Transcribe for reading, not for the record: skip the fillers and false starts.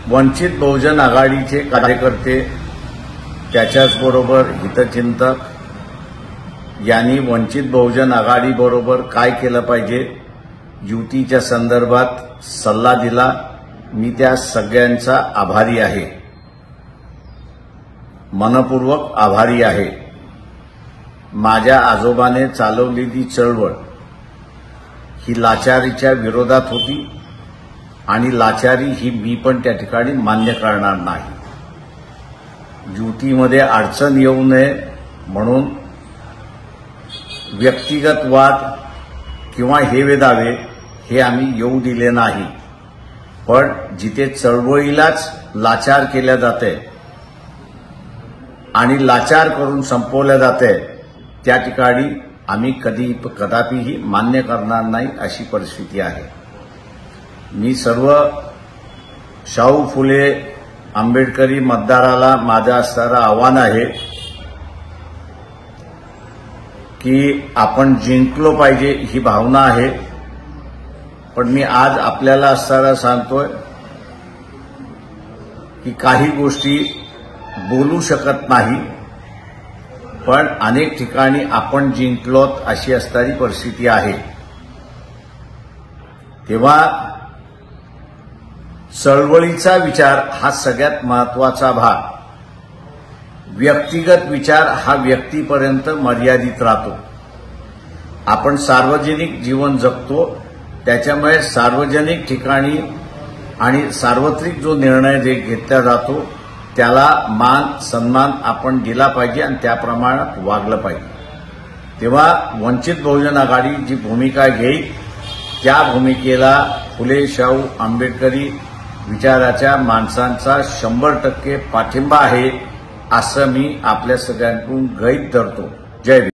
वंचित बहुजन आघाडीचे कार्यकर्ते त्याच्याचबरोबर हितचिंतक यांनी वंचित बहुजन आघाडीबरोबर काय केलं पाहिजे युतीच्या संदर्भात सल्ला दिला। मी त्या सगळ्यांचा आभारी आहे, मनपूर्वक आभारी आहे। माझ्या आजोबाने चालवलेली चळवळ ही लाचारीच्या विरोधात होती आणि लाचारी ही मी पण त्या ठिकाणी मान्य करणार नाही। युतीमध्ये अडचण येऊ नये म्हणून व्यक्तिगत वाद किंवा हेवेदावे हे आम्ही येऊ दिले नाही, पण जिथे चळवळीलाच लाचार केल्या जाते आणि लाचार करून संपवल्या जाते त्या ठिकाणी आम्ही कदापिही मान्य करणार नाही अशी परिस्थिती आहे। मी सर्व शाहू फुले आंबेडकरी मतदाराला माझं असणारं आव्हान आहे की आपण जिंकलो पाहिजे ही भावना आहे, पण मी आज आपल्याला असणारं सांगतोय की काही गोष्टी बोलू शकत नाही, पण अनेक ठिकाणी आपण जिंकलोत अशी असणारी परिस्थिती आहे। तेव्हा चळवळीचा विचार हा सगळ्यात महत्वाचा भाग, व्यक्तिगत विचार हा व्यक्तीपर्यंत मर्यादित राहतो। आपण सार्वजनिक जीवन जगतो, त्याच्यामुळे सार्वजनिक ठिकाणी आणि सार्वत्रिक जो निर्णय जे घेतला जातो त्याला मान सन्मान आपण दिला पाहिजे आणि त्या प्रमाणात वागलं पाहिजे। तेव्हा वंचित बहुजन आघाडी जी भूमिका घेईल त्या भूमिकेला फुले शाहू आंबेडकरी विचाराच्या माणसांचा 100% पाठिंबा आहे असं मी आपल्या सगळ्यांकडून गृहीत धरतो। जय हिंद।